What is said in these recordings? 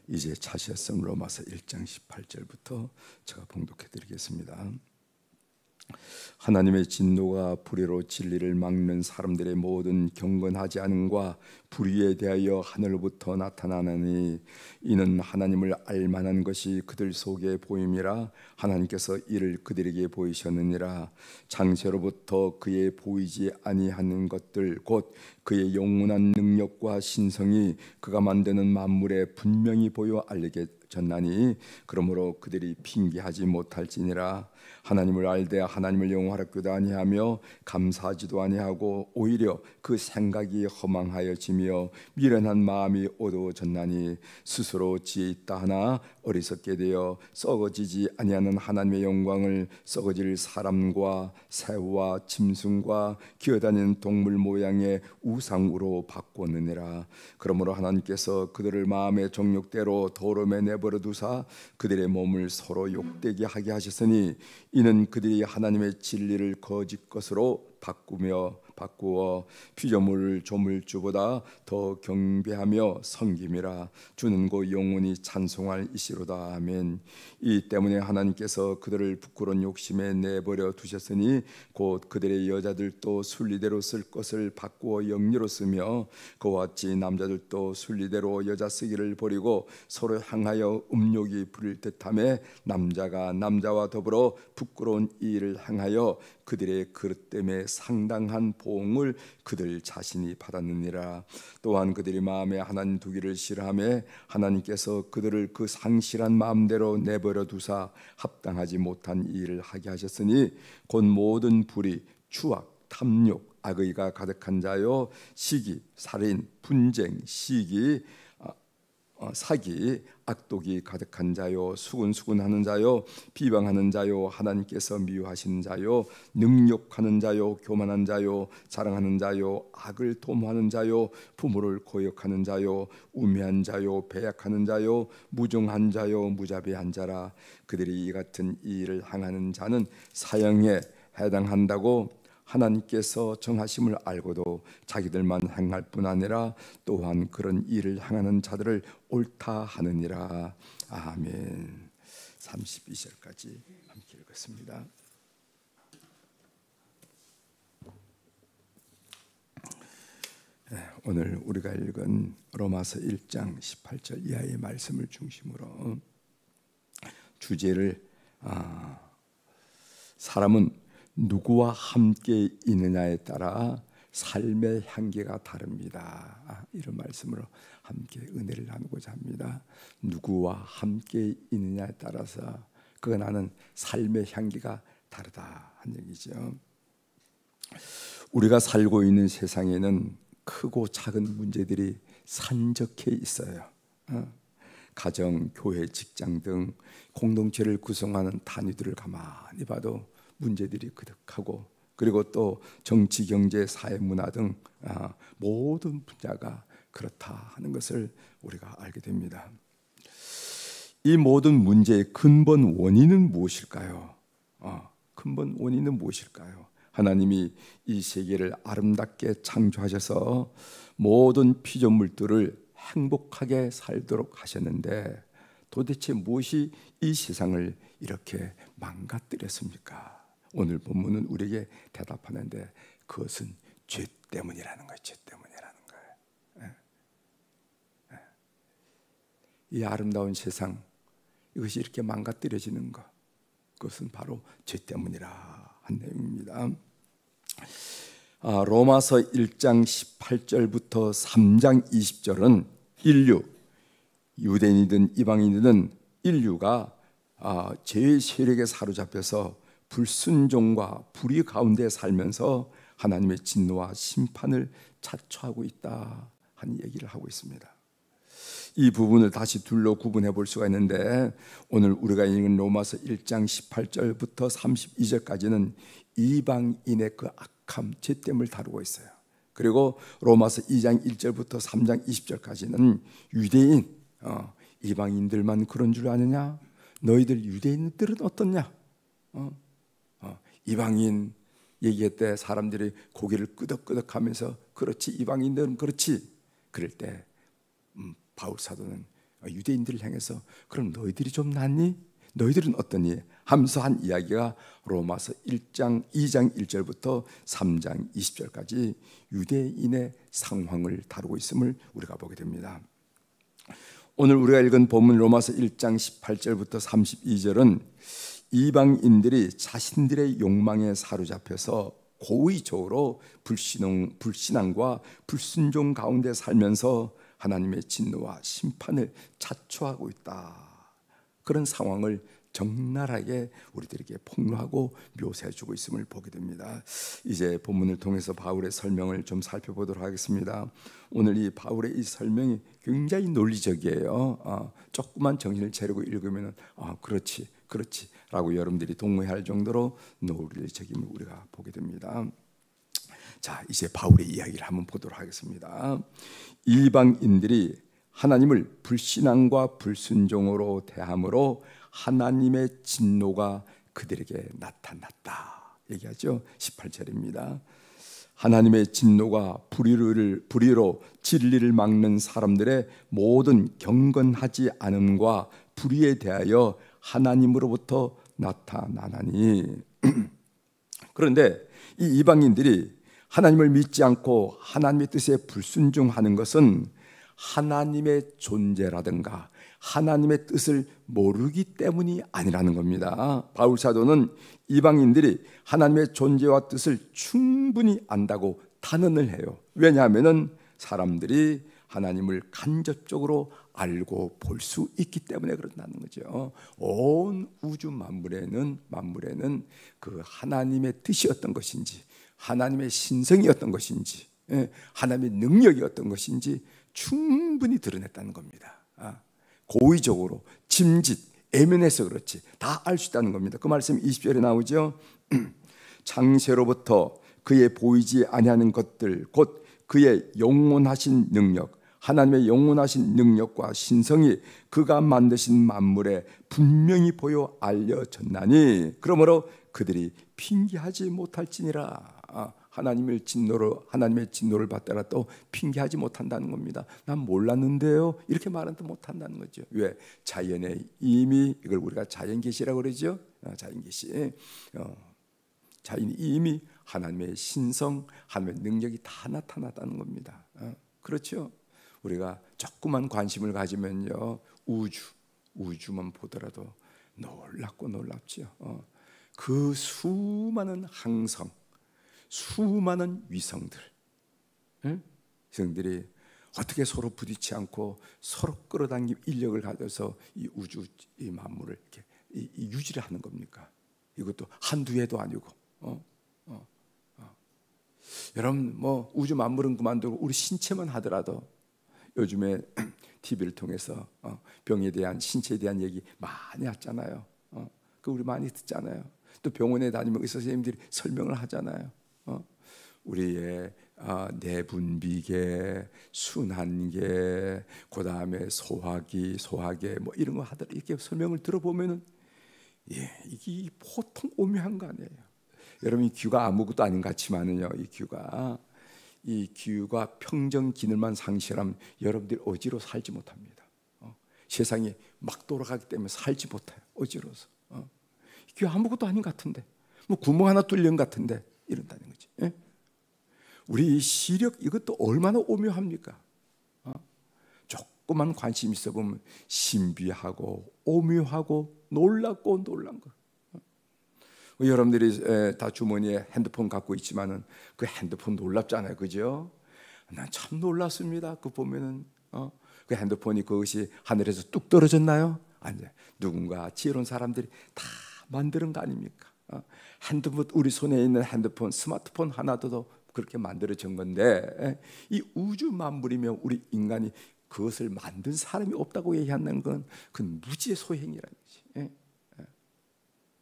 이제 차셨음 로마서 1장 18절부터 제가 봉독해 드리겠습니다. 하나님의 진노가 불의로 진리를 막는 사람들의 모든 경건하지 않음과 불의에 대하여 하늘로부터 나타나느니 이는 하나님을 알만한 것이 그들 속에 보임이라. 하나님께서 이를 그들에게 보이셨느니라. 창세로부터 그의 보이지 아니하는 것들 곧 그의 영원한 능력과 신성이 그가 만드는 만물에 분명히 보여 알리게 졌나니 그러므로 그들이 핑계하지 못할지니라. 하나님을 알되 하나님을 영화롭게도 아니하며 감사하지도 아니하고 오히려 그 생각이 허망하여지며 미련한 마음이 어두워졌나니 스스로 지혜 있다 하나 어리석게 되어 썩어지지 아니하는 하나님의 영광을 썩어질 사람과 새와 짐승과 기어다니는 동물 모양의 우상으로 바꾸느니라. 그러므로 하나님께서 그들을 마음의 정욕대로 더러움에 내버려 두사 그들의 몸을 서로 욕되게 하게 하셨으니 이는 그들이 하나님의 진리를 거짓 것으로 바꾸어 피조물 조물주보다 더 경배하며 섬김이라. 주는 곧 영원히 찬송할 이시로다. 아멘. 이 때문에 하나님께서 그들을 부끄러운 욕심에 내버려 두셨으니 곧 그들의 여자들도 순리대로 쓸 것을 바꾸어 영리로 쓰며 그와 같이 남자들도 순리대로 여자 쓰기를 버리고 서로 향하여 음욕이 부릴 듯하며 남자가 남자와 더불어 부끄러운 일을 행하여 그들의 그릇 때문에 상당한 보응을 그들 자신이 받았느니라. 또한 그들이 마음에 하나님 두기를 싫어하며 하나님께서 그들을 그 상실한 마음대로 내버려 두사 합당하지 못한 일을 하게 하셨으니 곧 모든 불의, 추악, 탐욕, 악의가 가득한 자요 시기, 살인, 분쟁, 시기, 사기, 악독이 가득한 자요 수군수군하는 자요 비방하는 자요 하나님께서 미워하시는 자요 능욕하는 자요 교만한 자요 자랑하는 자요 악을 도모하는 자요 부모를 거역하는 자요 우매한 자요 배약하는 자요 무정한 자요 무자비한 자라. 그들이 이 같은 일을 행하는 자는 사형에 해당한다고 하나님께서 정하심을 알고도 자기들만 행할 뿐 아니라 또한 그런 일을 행하는 자들을 옳다 하느니라. 아멘. 32절까지 함께 읽겠습니다. 오늘 우리가 읽은 로마서 1장 18절 이하의 말씀을 중심으로 주제를 사람은 누구와 함께 있느냐에 따라 삶의 향기가 다릅니다. 이런 말씀으로 함께 은혜를 나누고자 합니다. 누구와 함께 있느냐에 따라서 그 나는 삶의 향기가 다르다 한 얘기죠. 우리가 살고 있는 세상에는 크고 작은 문제들이 산적해 있어요. 가정, 교회, 직장 등 공동체를 구성하는 단위들을 가만히 봐도 문제들이 그득하고 그리고 또 정치, 경제, 사회, 문화 등 모든 분야가 그렇다 하는 것을 우리가 알게 됩니다. 이 모든 문제의 근본 원인은 무엇일까요? 근본 원인은 무엇일까요? 하나님이 이 세계를 아름답게 창조하셔서 모든 피조물들을 행복하게 살도록 하셨는데 도대체 무엇이 이 세상을 이렇게 망가뜨렸습니까? 오늘 본문은 우리에게 대답하는데 그것은 죄 때문이라는 거예요. 죄 때문이라는 거예요. 이 아름다운 세상 이것이 이렇게 망가뜨려지는 것 그것은 바로 죄 때문이라 한 내용입니다. 로마서 1장 18절부터 3장 20절은 인류 유대인이든 이방인이든 인류가 죄의 세력에 사로잡혀서 불순종과 불의 가운데 살면서 하나님의 진노와 심판을 자초하고 있다 하는 얘기를 하고 있습니다. 이 부분을 다시 둘로 구분해 볼 수가 있는데 오늘 우리가 읽은 로마서 1장 18절부터 32절까지는 이방인의 그 악함, 죄됨을 다루고 있어요. 그리고 로마서 2장 1절부터 3장 20절까지는 유대인, 이방인들만 그런 줄 아느냐? 너희들 유대인들은 어떻냐? 이방인 얘기할 때 사람들이 고개를 끄덕끄덕하면서 그렇지 이방인들은 그렇지 그럴 때 바울 사도는 유대인들을 향해서 그럼 너희들이 좀 낫니? 너희들은 어떠니? 하면서 한 이야기가 로마서 1장 2장 1절부터 3장 20절까지 유대인의 상황을 다루고 있음을 우리가 보게 됩니다. 오늘 우리가 읽은 본문 로마서 1장 18절부터 32절은 이방인들이 자신들의 욕망에 사로잡혀서 고의적으로 불신앙과 불순종 가운데 살면서 하나님의 진노와 심판을 자초하고 있다. 그런 상황을 적나라하게 우리들에게 폭로하고 묘사해주고 있음을 보게 됩니다. 이제 본문을 통해서 바울의 설명을 좀 살펴보도록 하겠습니다. 오늘 이 바울의 이 설명이 굉장히 논리적이에요. 조금만 정신을 차리고 읽으면 그렇지 라고 여러분들이 동의할 정도로 논리적임을 우리가 보게 됩니다. 자, 이제 바울의 이야기를 한번 보도록 하겠습니다. 이방인들이 하나님을 불신앙과 불순종으로 대함으로 하나님의 진노가 그들에게 나타났다 얘기하죠. 18절입니다. 하나님의 진노가 불의로 진리를 막는 사람들의 모든 경건하지 않음과 불의에 대하여 하나님으로부터 나타나나니. 그런데 이 이방인들이 하나님을 믿지 않고 하나님의 뜻에 불순종하는 것은 하나님의 존재라든가 하나님의 뜻을 모르기 때문이 아니라는 겁니다. 바울 사도는 이방인들이 하나님의 존재와 뜻을 충분히 안다고 단언을 해요. 왜냐하면 사람들이 하나님을 간접적으로 알고 볼 수 있기 때문에 그런다는 거죠. 온 우주 만물에는 그 하나님의 뜻이 어떤 것인지, 하나님의 신성이 어떤 것인지, 하나님의 능력이 어떤 것인지 충분히 드러냈다는 겁니다. 고의적으로 짐짓 애면해서 그렇지 다 알 수 있다는 겁니다. 그 말씀 20절에 나오죠. 창세로부터 그의 보이지 아니하는 것들 곧 그의 영원하신 능력, 하나님의 영원하신 능력과 신성이 그가 만드신 만물에 분명히 보여 알려졌나니 그러므로 그들이 핑계하지 못할지니라. 하나님의 진노를 받더라 또 핑계하지 못한다는 겁니다. 난 몰랐는데요 이렇게 말은 못한다는 거죠. 왜? 자연에 이미 이걸 우리가 자연계시라고 그러죠. 자연계시. 자연이 이미 하나님의 신성, 하나님의 능력이 다 나타났다는 겁니다. 그렇죠. 우리가 조그만 관심을 가지면요 우주만 보더라도 놀랍죠. 그 수많은 항성, 수많은 위성들, 위성들이 어떻게 서로 부딪히지 않고 서로 끌어당김 인력을 가져서 이 우주 이 만물을 이렇게 이 유지를 하는 겁니까? 이것도 한두 해도 아니고. 여러분 뭐 우주 만물은 그만두고 우리 신체만 하더라도 요즘에 TV를 통해서 병에 대한 신체에 대한 얘기 많이 하잖아요. 그 우리 많이 듣잖아요. 또 병원에 다니면 의사 선생님들이 설명을 하잖아요. 우리의 내분비계, 순환계, 그 다음에 소화계 뭐 이런 거 하더라 이렇게 설명을 들어보면은 이게 보통 오묘한 거 아니에요. 여러분 이 귀가 아무것도 아닌 것 같지만은요, 이 귀가 평정 기능만 상실하면 여러분들이 어지러워 살지 못합니다. 세상이 막 돌아가기 때문에 살지 못해요. 어지러워서. 귀 아무것도 아닌 것 같은데, 뭐 구멍 하나 뚫린 것 같은데 이런다는 거지. 우리 시력 이것도 얼마나 오묘합니까? 조금만 관심 있어 보면 신비하고 오묘하고 놀랍고 놀란 거. 여러분들이 다 주머니에 핸드폰 갖고 있지만은 그 핸드폰 놀랍잖아요, 그죠? 난 참 놀랐습니다. 그 보면은 그 핸드폰이 그것이 하늘에서 뚝 떨어졌나요? 아니요. 누군가 지혜로운 사람들이 다 만드는 거 아닙니까? 핸드폰 우리 손에 있는 핸드폰, 스마트폰 하나도 그렇게 만들어진 건데 이 우주 만물이며 우리 인간이 그것을 만든 사람이 없다고 얘기하는 건 그건 무지의 소행이라는 거지.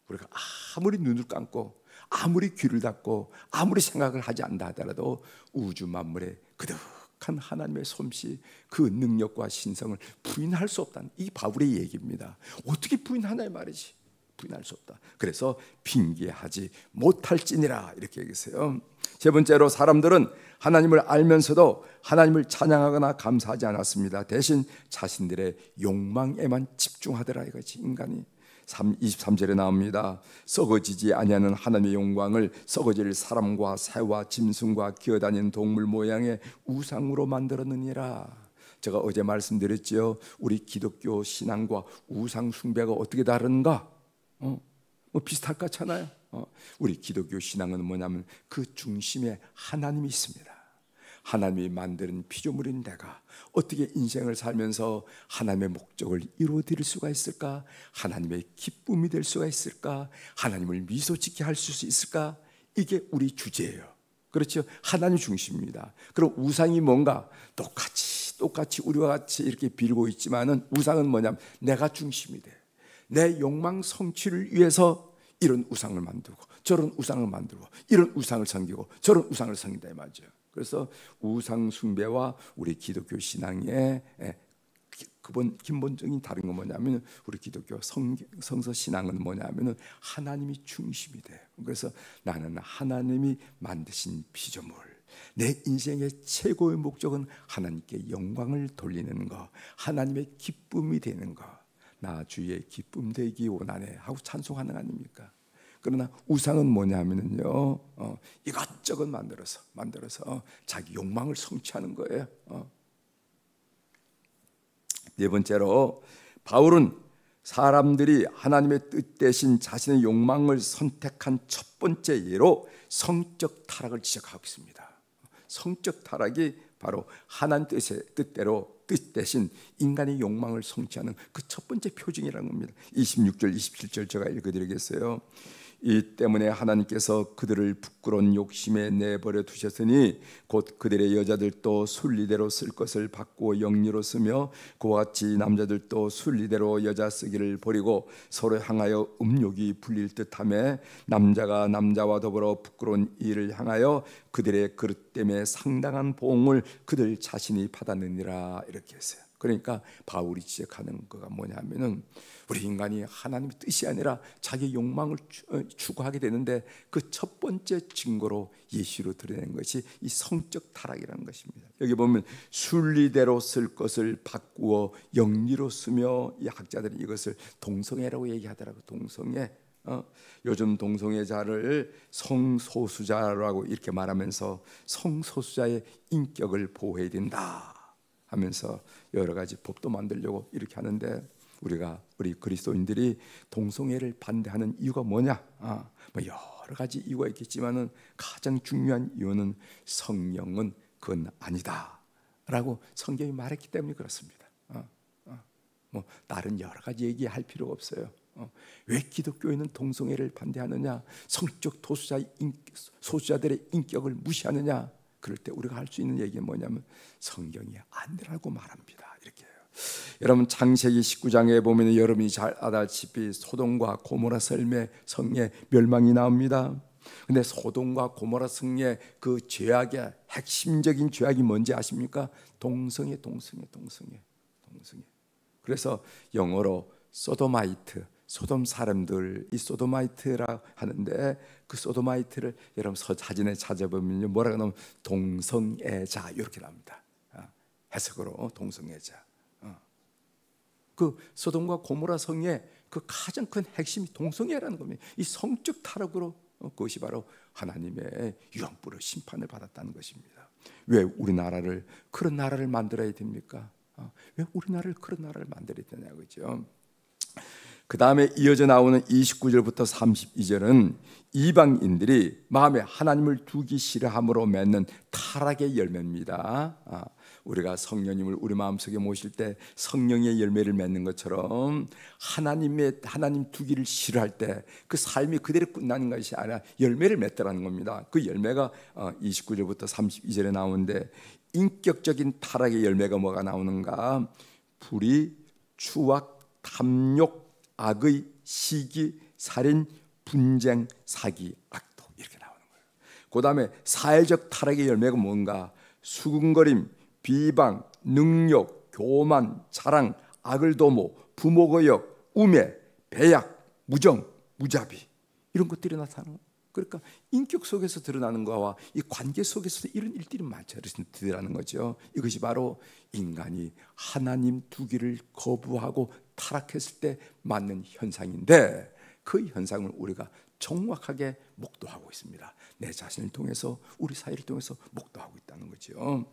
우리가 아무리 눈을 감고 아무리 귀를 닫고 아무리 생각을 하지 않다 하더라도 우주 만물에 그득한 하나님의 솜씨, 그 능력과 신성을 부인할 수 없다는 이 바울의 얘기입니다. 어떻게 부인하나 이 말이지. 부인할 수 없다. 그래서 핑계하지 못할지니라 이렇게 얘기했어요. 세 번째로 사람들은 하나님을 알면서도 하나님을 찬양하거나 감사하지 않았습니다. 대신 자신들의 욕망에만 집중하더라 이거지. 인간이 23절에 나옵니다. 썩어지지 아니하는 하나님의 영광을 썩어질 사람과 새와 짐승과 기어다니는 동물 모양의 우상으로 만들었느니라. 제가 어제 말씀드렸죠. 우리 기독교 신앙과 우상 숭배가 어떻게 다른가? 뭐 비슷할 것 같잖아요. 우리 기독교 신앙은 뭐냐면 그 중심에 하나님이 있습니다. 하나님이 만드는 피조물인 내가 어떻게 인생을 살면서 하나님의 목적을 이루어드릴 수가 있을까? 하나님의 기쁨이 될 수가 있을까? 하나님을 미소짓게 할 수 있을까? 이게 우리 주제예요. 그렇죠? 하나님 중심입니다. 그럼 우상이 뭔가? 똑같이 우리와 같이 이렇게 빌고 있지만은 우상은 뭐냐면 내가 중심이 돼. 내 욕망 성취를 위해서 이런 우상을 만들고 저런 우상을 만들고 이런 우상을 섬기고 저런 우상을 섬긴다 이 말이죠. 그래서 우상 숭배와 우리 기독교 신앙의 근본적인 다른 건 뭐냐면 우리 기독교 성서 신앙은 뭐냐면 하나님이 중심이 돼. 그래서 나는 하나님이 만드신 피조물, 내 인생의 최고의 목적은 하나님께 영광을 돌리는 것, 하나님의 기쁨이 되는 것. 나 주의 기쁨 되기 원하네 하고 찬송하는 거 아닙니까? 그러나 우상은 뭐냐면요, 이것저것 만들어서 자기 욕망을 성취하는 거예요. 네 번째로 바울은 사람들이 하나님의 뜻 대신 자신의 욕망을 선택한 첫 번째 예로 성적 타락을 지적하고 있습니다. 성적 타락이 바로 하나님 뜻대로 뜻 대신 인간의 욕망을 성취하는 그 첫 번째 표징이라는 겁니다. 26절 27절 제가 읽어드리겠어요. 이 때문에 하나님께서 그들을 부끄러운 욕심에 내버려 두셨으니 곧 그들의 여자들도 순리대로 쓸 것을 바꾸어 영리로 쓰며 그와 같이 남자들도 순리대로 여자 쓰기를 버리고 서로 향하여 음욕이 불릴 듯하며 남자가 남자와 더불어 부끄러운 일을 향하여 그들의 그릇 때문에 상당한 보응을 그들 자신이 받았느니라 이렇게 했어요. 그러니까 바울이 지적하는 거가 뭐냐면은 우리 인간이 하나님의 뜻이 아니라 자기 욕망을 추구하게 되는데 그 첫 번째 증거로 예시로 드러낸 것이 이 성적 타락이라는 것입니다. 여기 보면 순리대로 쓸 것을 바꾸어 영리로 쓰며 이 학자들이 이것을 동성애라고 얘기하더라고요. 동성애. 요즘 동성애자를 성소수자라고 이렇게 말하면서 성소수자의 인격을 보호해야 된다 하면서 여러 가지 법도 만들려고 이렇게 하는데 우리 그리스도인들이 동성애를 반대하는 이유가 뭐냐? 뭐 여러 가지 이유가 있겠지만은 가장 중요한 이유는 성령은 그건 아니다라고 성경이 말했기 때문에 그렇습니다. 뭐 다른 여러 가지 얘기할 필요가 없어요. 왜 기독교인은 동성애를 반대하느냐? 성적 소수자들의 인격을 무시하느냐? 그럴 때 우리가 할 수 있는 얘기는 뭐냐면 성경이 아니라고 말합니다. 이렇게 해요. 여러분 창세기 19장에 보면 여러분이 잘 알다시피 소돔과 고모라 성의 멸망이 나옵니다. 근데 소돔과 고모라 성의 그 죄악의 핵심적인 죄악이 뭔지 아십니까? 동성애. 그래서 영어로 소도마이트, 소돔 사람들, 이 소도마이트라 하는데 그 소도마이트를 여러분 사진에 찾아보면 뭐라고 하면 동성애자 이렇게 나옵니다. 해석으로 동성애자. 그 소돔과 고모라 성의 그 가장 큰 핵심이 동성애라는 겁니다. 이 성적 타락으로 그것이 바로 하나님의 유황불의 심판을 받았다는 것입니다. 왜 우리나라를 그런 나라를 만들어야 됩니까? 왜 우리나라를 그런 나라를 만들어야 되냐 그죠? 그 다음에 이어져 나오는 29절부터 32절은 이방인들이 마음에 하나님을 두기 싫어함으로 맺는 타락의 열매입니다. 우리가 성령님을 우리 마음속에 모실 때 성령의 열매를 맺는 것처럼 하나님 두기를 싫어할 때 그 삶이 그대로 끝나는 것이 아니라 열매를 맺더라는 겁니다. 그 열매가 29절부터 32절에 나오는데 인격적인 타락의 열매가 뭐가 나오는가? 불의, 추악, 탐욕, 악의, 시기, 살인, 분쟁, 사기, 악독 이렇게 나오는 거예요. 그 다음에 사회적 타락의 열매가 뭔가? 수군거림, 비방, 능욕, 교만, 자랑, 악을 도모, 부모거역, 우매, 배약, 무정, 무자비 이런 것들이 나타나는 거예요. 그러니까 인격 속에서 드러나는 거와 이 관계 속에서도 이런 일들이 많다라는 거죠. 이것이 바로 인간이 하나님 두기를 거부하고 타락했을 때 맞는 현상인데, 그 현상을 우리가 정확하게 목도하고 있습니다. 내 자신을 통해서, 우리 사회를 통해서 목도하고 있다는 거죠.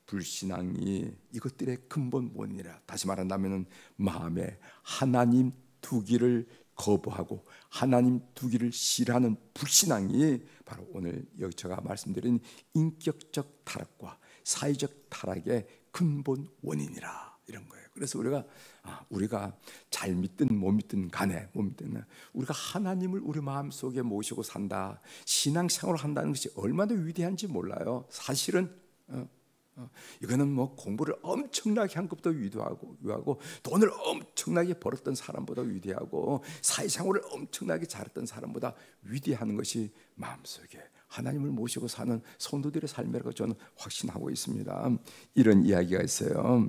불신앙이 이것들의 근본 원인이라. 다시 말한다면 마음에 하나님 두기를 거부하고 하나님 두기를 싫어하는 불신앙이 바로 오늘 여기 제가 말씀드린 인격적 타락과 사회적 타락의 근본 원인이라, 이런 거예요. 그래서 우리가 잘 믿든 못 믿든 간에, 우리가 하나님을 우리 마음속에 모시고 산다, 신앙생활을 한다는 것이 얼마나 위대한지 몰라요. 사실은 이거는 뭐 공부를 엄청나게 한 것보다 위대하고 돈을 엄청나게 벌었던 사람보다 위대하고 사회생활을 엄청나게 잘했던 사람보다 위대한 것이 마음속에 하나님을 모시고 사는 성도들의 삶이라고 저는 확신하고 있습니다. 이런 이야기가 있어요.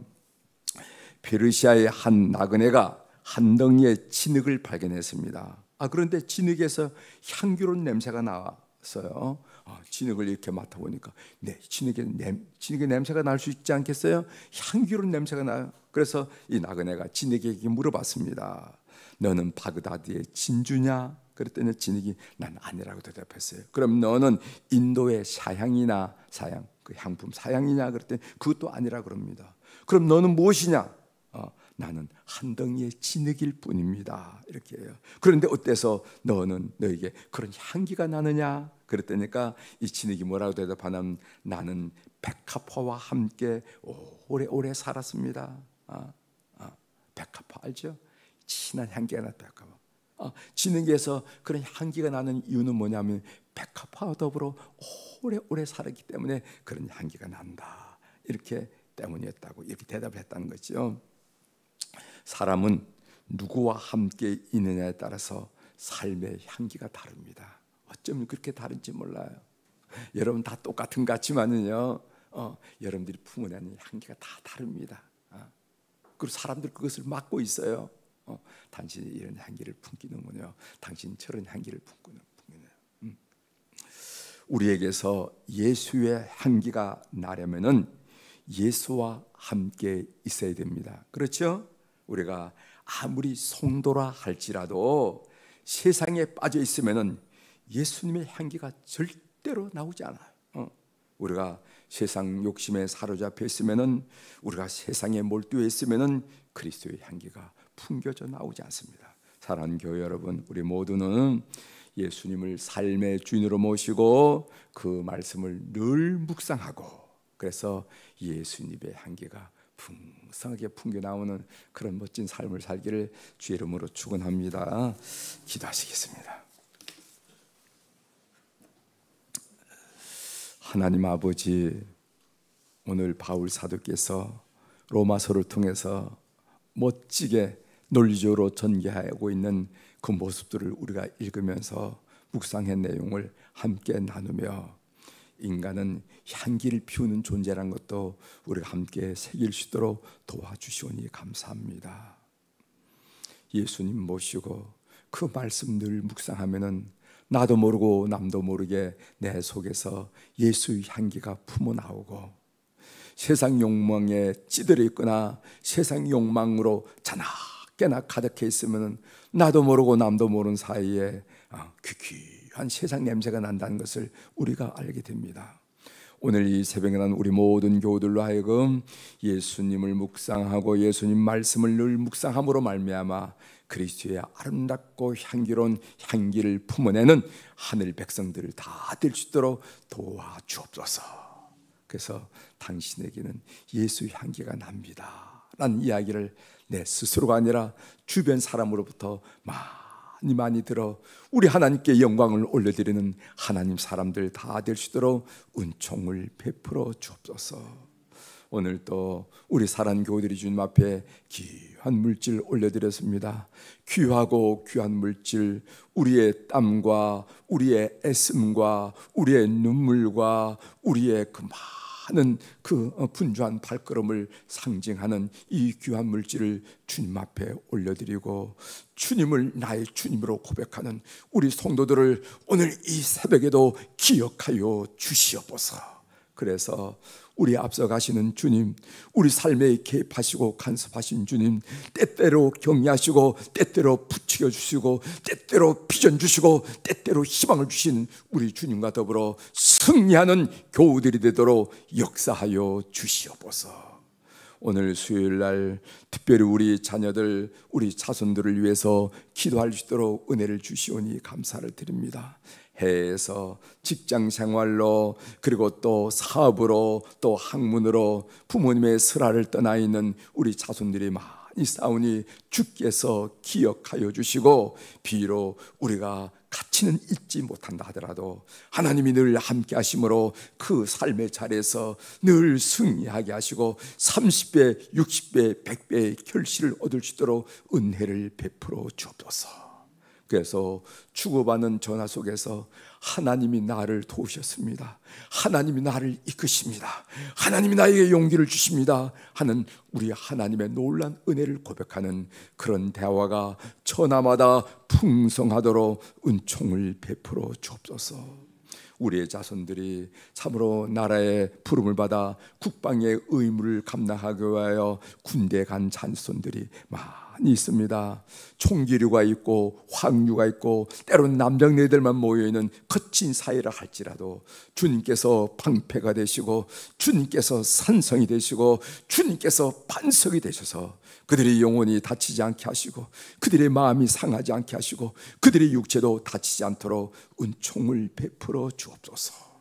페르시아의 한 나그네가 한 덩이의 진흙을 발견했습니다. 그런데 진흙에서 향기로운 냄새가 나왔어요. 진흙을 이렇게 맡아보니까 진흙의 냄새가 날 수 있지 않겠어요? 향기로운 냄새가 나요. 그래서 이 나그네가 진흙에게 물어봤습니다. 너는 바그다드의 진주냐? 그랬더니 진흙이 난 아니라고 대답했어요. 그럼 너는 인도의 사향이냐? 그 향품 사향이냐? 그랬더니 그것도 아니라 그럽니다. 그럼 너는 무엇이냐? 나는 한 덩이의 진흙일 뿐입니다. 이렇게 해요. 그런데 어때서 너에게 그런 향기가 나느냐? 그랬더니까 이 진흙이 뭐라고 대답하냐면 나는 백합화와 함께 오래오래 살았습니다. 백합화 알죠? 진한 향기가 나는 백합화. 진흙에서 그런 향기가 나는 이유는 뭐냐면 백합화와 더불어 오래오래 살았기 때문에 그런 향기가 난다. 이렇게 때문이었다고 이렇게 대답을 했다는 거죠. 사람은 누구와 함께 있느냐에 따라서 삶의 향기가 다릅니다. 어쩌면 그렇게 다른지 몰라요. 여러분 다 똑같은 것 같지만은요, 여러분들이 품어내는 향기가 다 다릅니다. 그리고 사람들 그것을 맡고 있어요. 당신이 이런 향기를 품기는군요. 당신 저런 향기를 품기는. 우리에게서 예수의 향기가 나려면은 예수와 함께 있어야 됩니다. 그렇죠? 우리가 아무리 성도라 할지라도 세상에 빠져 있으면은 예수님의 향기가 절대로 나오지 않아요. 우리가 세상 욕심에 사로잡혀 있으면은, 우리가 세상에 몰두해 있으면은 그리스도의 향기가 풍겨져 나오지 않습니다. 사랑하는 교회 여러분, 우리 모두는 예수님을 삶의 주인으로 모시고 그 말씀을 늘 묵상하고, 그래서 예수님의 향기가 풍성하게 풍겨 나오는 그런 멋진 삶을 살기를 주의 이름으로 축원합니다. 기도하시겠습니다. 하나님 아버지, 오늘 바울 사도께서 로마서를 통해서 멋지게 논리적으로 전개하고 있는 그 모습들을 우리가 읽으면서 묵상한 내용을 함께 나누며, 인간은 향기를 피우는 존재라는 것도 우리가 함께 새길 수 있도록 도와주시오니 감사합니다. 예수님 모시고 그 말씀 늘 묵상하면은 나도 모르고 남도 모르게 내 속에서 예수의 향기가 품어 나오고, 세상 욕망에 찌들어 있거나 세상 욕망으로 자나깨나 가득해 있으면 나도 모르고 남도 모르는 사이에 귀한 세상 냄새가 난다는 것을 우리가 알게 됩니다. 오늘 이 새벽에 난 우리 모든 교우들로 하여금 예수님을 묵상하고 예수님 말씀을 늘 묵상함으로 말미암아 그리스도의 아름답고 향기로운 향기를 품어내는 하늘 백성들 다 될 수 있도록 도와주옵소서. 그래서 당신에게는 예수의 향기가 납니다 라는 이야기를 내 스스로가 아니라 주변 사람으로부터 많이 들어 우리 하나님께 영광을 올려드리는 하나님 사람들 다 될 수 있도록 은총을 베풀어 주옵소서. 오늘 또 우리 사랑하는 교우들이 주님 앞에 귀한 물질 올려드렸습니다. 귀하고 귀한 물질, 우리의 땀과 우리의 애씀과 우리의 눈물과 우리의 그 하는 그 분주한 발걸음을 상징하는 이 귀한 물질을 주님 앞에 올려드리고, 주님을 나의 주님으로 고백하는 우리 성도들을 오늘 이 새벽에도 기억하여 주시옵소서. 그래서 우리 앞서 가시는 주님, 우리 삶에 개입하시고 간섭하신 주님, 때때로 격려하시고 때때로 부추겨 주시고 때때로 비전 주시고 때때로 희망을 주신 우리 주님과 더불어 승리하는 교우들이 되도록 역사하여 주시옵소서. 오늘 수요일날 특별히 우리 자녀들, 우리 자손들을 위해서 기도할 수 있도록 은혜를 주시오니 감사를 드립니다. 해외에서 직장 생활로, 그리고 또 사업으로, 또 학문으로 부모님의 슬하를 떠나 있는 우리 자손들이 많이 싸우니 주께서 기억하여 주시고, 비록 우리가 가치는 잊지 못한다 하더라도 하나님이 늘 함께 하심으로 그 삶의 자리에서 늘 승리하게 하시고 30배, 60배, 100배의 결실을 얻을 수 있도록 은혜를 베풀어 주옵소서. 그래서 주고받는 전화 속에서 하나님이 나를 도우셨습니다, 하나님이 나를 이끄십니다, 하나님이 나에게 용기를 주십니다 하는 우리 하나님의 놀라운 은혜를 고백하는 그런 대화가 전화마다 풍성하도록 은총을 베풀어 주옵소서. 우리의 자손들이 참으로 나라의 부름을 받아 국방의 의무를 감당하기 위하여 군대에 간 자손들이 많이 있습니다. 총기류가 있고 황류가 있고 때로는 남장네들만 모여있는 거친 사회를 할지라도 주님께서 방패가 되시고 주님께서 산성이 되시고 주님께서 반석이 되셔서 그들의 영혼이 다치지 않게 하시고 그들의 마음이 상하지 않게 하시고 그들의 육체도 다치지 않도록 은총을 베풀어 주옵소서.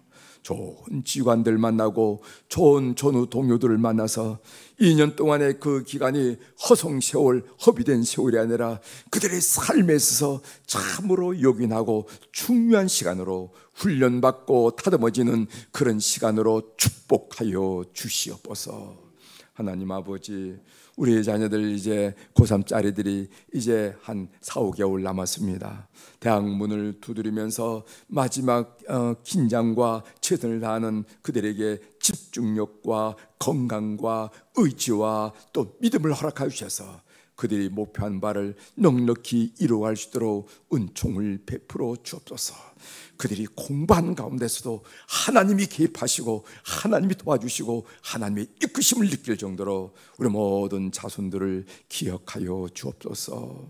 좋은 지관들 만나고 좋은 전후 동료들을 만나서 2년 동안의 그 기간이 허송세월, 허비된 세월이 아니라 그들의 삶에 있어서 참으로 요긴하고 중요한 시간으로 훈련받고 다듬어지는 그런 시간으로 축복하여 주시옵소서. 하나님 아버지, 우리의 자녀들 이제 고3짜리들이 이제 한 4, 5개월 남았습니다. 대학 문을 두드리면서 마지막 긴장과 최선을 다하는 그들에게 집중력과 건강과 의지와 또 믿음을 허락하여 주셔서 그들이 목표한 바를 넉넉히 이루어갈 수 있도록 은총을 베풀어 주옵소서. 그들이 공부하는 가운데서도 하나님이 개입하시고 하나님이 도와주시고 하나님의 이끄심을 느낄 정도로 우리 모든 자손들을 기억하여 주옵소서.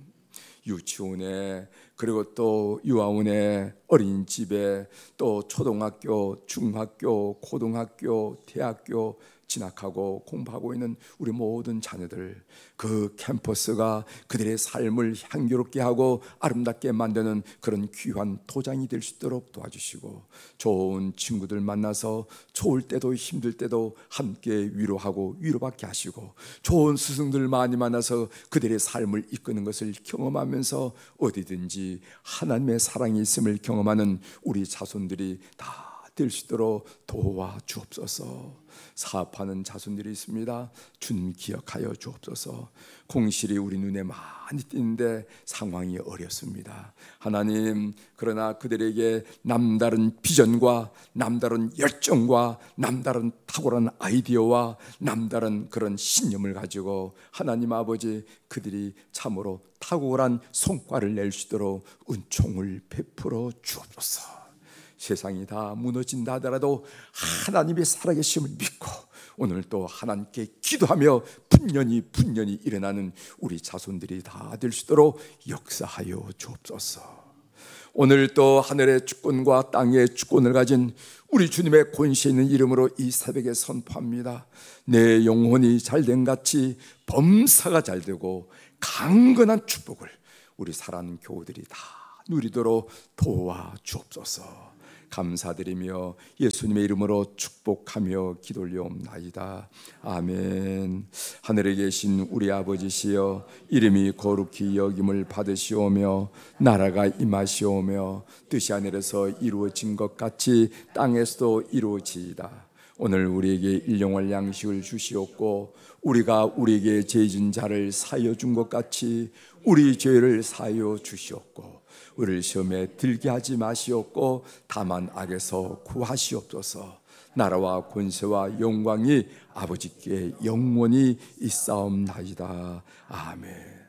유치원에, 그리고 또 유아원에, 어린이집에, 또 초등학교, 중학교, 고등학교, 대학교 진학하고 공부하고 있는 우리 모든 자녀들, 그 캠퍼스가 그들의 삶을 향기롭게 하고 아름답게 만드는 그런 귀한 도장이 될 수 있도록 도와주시고, 좋은 친구들 만나서 좋을 때도 힘들 때도 함께 위로하고 위로받게 하시고, 좋은 스승들 많이 만나서 그들의 삶을 이끄는 것을 경험하면서 어디든지 하나님의 사랑이 있음을 경험하는 우리 자손들이 다 될 수 있도록 도와주옵소서. 사업하는 자손들이 있습니다. 주님 기억하여 주옵소서. 공실이 우리 눈에 많이 띄는데 상황이 어렵습니다. 하나님, 그러나 그들에게 남다른 비전과 남다른 열정과 남다른 탁월한 아이디어와 남다른 그런 신념을 가지고 하나님 아버지, 그들이 참으로 탁월한 성과를 낼 수 있도록 은총을 베풀어 주옵소서. 세상이 다 무너진다 하더라도 하나님의 살아계심을 믿고 오늘 또 하나님께 기도하며 분연히 일어나는 우리 자손들이 다 될 수 있도록 역사하여 주옵소서. 오늘 또 하늘의 주권과 땅의 주권을 가진 우리 주님의 권세 있는 이름으로 이 새벽에 선포합니다. 내 영혼이 잘된 같이 범사가 잘되고 강건한 축복을 우리 사랑하는 교우들이 다 누리도록 도와주옵소서. 감사드리며 예수님의 이름으로 축복하며 기도 올려옵나이다. 아멘. 하늘에 계신 우리 아버지시여, 이름이 거룩히 여김을 받으시오며 나라가 임하시오며 뜻이 하늘에서 이루어진 것 같이 땅에서도 이루어지이다. 오늘 우리에게 일용할 양식을 주시옵고 우리가 우리에게 죄 지은 자를 사하여 준 것 같이 우리 죄를 사하여 주시옵고 우리를 시험에 들게 하지 마시옵고 다만 악에서 구하시옵소서. 나라와 권세와 영광이 아버지께 영원히 있사옵나이다. 아멘.